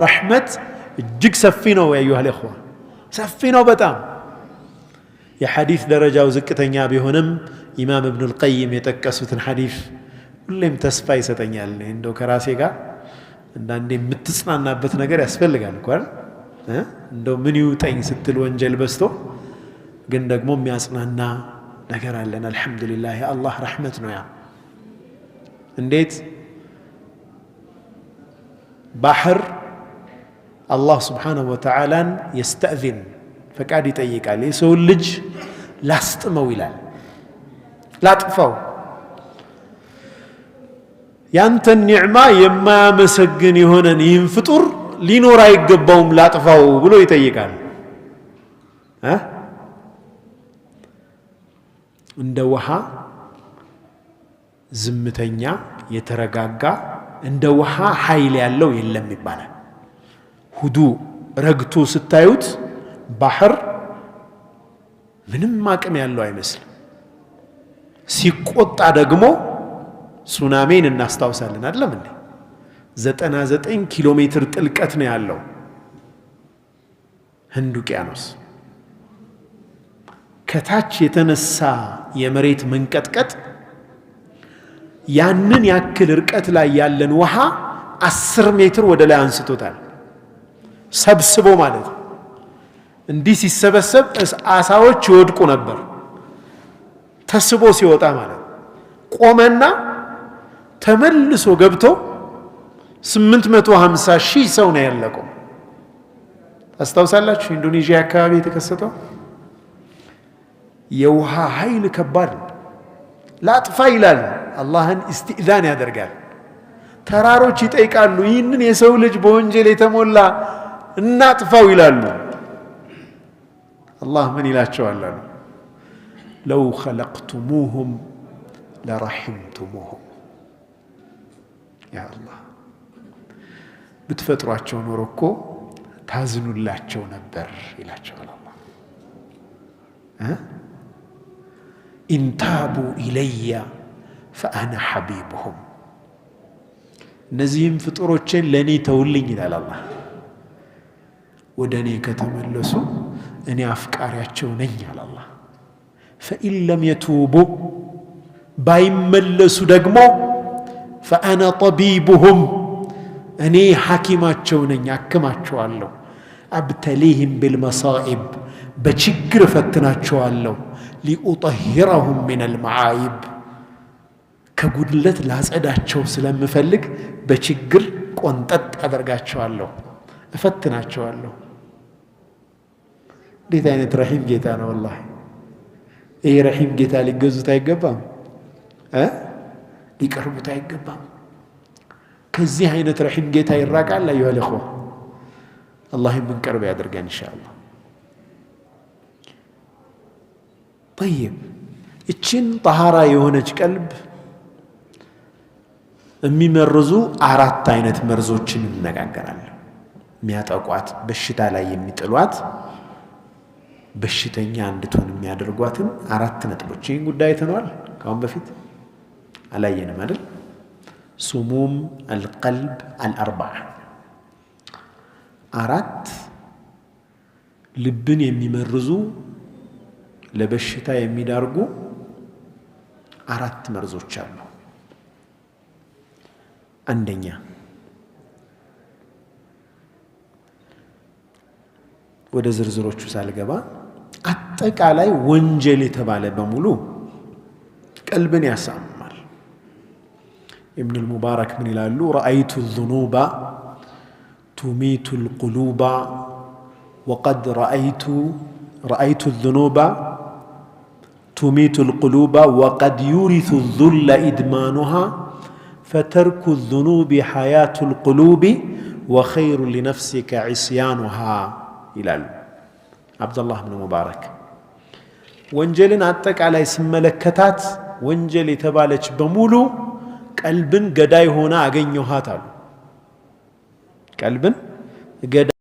رحمة እጅግ ሰፊ ነው ያዩሃ ለኹዋ ሰፊ ነው በጣም የሐዲስ ደረጃው ዝቅተኛ ቢሆንም ኢማም ኢብኑ አልቀይም የጠቀሱትን ሐዲስ ሁሌም ተስፋ ይሰጠኛል እንደው ከራሴ ጋር አንዳንዴ የምትጽናናበት ነገር ያስፈልጋል እንኳን እንደው ምን ይውጠኝ ስትል ወንጀል በስቶ ግን ደግሞ የሚያጽናና ነገር አለን አልহামዱሊላህ የአላህ ረህመት ነው ያ እንዴት ባህር الله سبحانه وتعالى يستأذن فقاد يطيقال يسو لج لاستمو ይላል ላጥፋው ያንተ ኒዕማ የማያመሰግን ይሆነን ይህን ፍጡር ሊኖር አይገባውም ላጥፋው ብሎ ይጠይቃል እንደ ውሃ ዝምተኛ የተረጋጋ እንደ ውሃ ኃይል ያለው የለም ይባላል ሁዱ ረግቶ ስታዩት ባህር ምንም አቅም ያለው አይመስልም ሲቆጣ ደግሞ ሱናሚን እናስታውሳለን አይደለም እንዴ 99 ኪሎ ሜትር ጥልቀት ነው ያለው ህንድ ውቅያኖስ ከታች የተነሳ የመሬት መንቀጥቀጥ ያንን ያክል ርቀት ላይ ያለን ውሃ 10 ሜትር ወደ ላይ አንስቶታል ሰብስቦ ማለት እንዲህ ሲሰበሰብ አሳዎች ይወድቁ ነበር ተስቦ ሲወጣ ማለት ቆመና ተመልሶ ገብቶ 850 ሺህ ሰው ነው ያለቀው አስተውሳላችሁ ኢንዶኔዥያ አካባቢ የተከሰተው የውሃ ኃይል ከባድ ላጥፋ ይላል አላህን ኢስቲእዛን ያደርጋል ተራሮች ይጠይቃሉ ይህንን የሰው ልጅ በወንጀል የተሞላ እናጥፋው ይላሉ አላህ ምን ይላቸዋል ለው خلقتموهم لرحمتموهم ያ አላህ ብትፈጥሯቸው ኖሮ እኮ ታዝኑላቸው ነበር ይላቸዋል አላህ إن تابوا إلي فأنا حبيبهم እነዚህም ፍጡሮችን ለኔ ተውልኝ ይላል አላህ ወደኔ ከተመለሱ እኔ አፍቃሪያቸው ነኝ ይላል አላህ فإن لم يتوبوا ባይመለሱ ደግሞ فأنا طبيبهم እኔ ሐኪማቸው ነኝ አክማቸዋለሁ أبتليهم بالمصائب በችግር ፈትናቸዋለሁ لأطهرهم من المعايب ከጉድለት ላጸዳቸው ስለምፈልግ በችግር ቆንጠጥ አደርጋቸዋለሁ እፈትናቸዋለሁ እንዴት አይነት ረሂም ጌታ ነው والله ይሄ ረሂም ጌታ ሊገዙት አይገባም ሊቀርቡት አይገባም ከዚህ አይነት ረሂም ጌታ ይራቃል አዩሃ ለኹዋ አላህ የምንቀርብ ያድርገን ኢንሻአላህ طيب እቺን طهارة የሆነች ቀልብ የሚመርዙ አራት አይነት መርዞችን እንነጋገራለን የሚያጠቋት በሽታ ላይ የሚጥሏት በሽተኛ እንድትሆን የሚያደርጓትን አራት ነጥቦች ይህን ጉዳይ ተነዋል ካሁን በፊት አላየንም አይደል ሱሙም القلب الاربعه አራት ልብን የሚመርዙ ለበሽታ የሚዳርጉ አራት መርዞች አሉ አንደኛ ወደ ዝርዝሮቹ ሳልገባ አጠቃላይ ወንጀል የተባለ በሙሉ ቀልብን ያሳምማል ኢብኑ አልሙባረክ ምን ይላሉ رأيت الذنوب تميت القلوب وقد رأيت الذنوب تميت القلوب وقد يورث الذل إدمانها فترك الذنوب حياة القلوب وخير لنفسك عصيانها ይላሉ አብዱላህ ኢብኑ ሙባረክ ወንጀልን አጠቃላይ ስመለከታት ወንጀል የተባለች በሙሉ ቀልብን ገዳይ ሆና አገኘኋት አሉ ቀልብን ገዳይ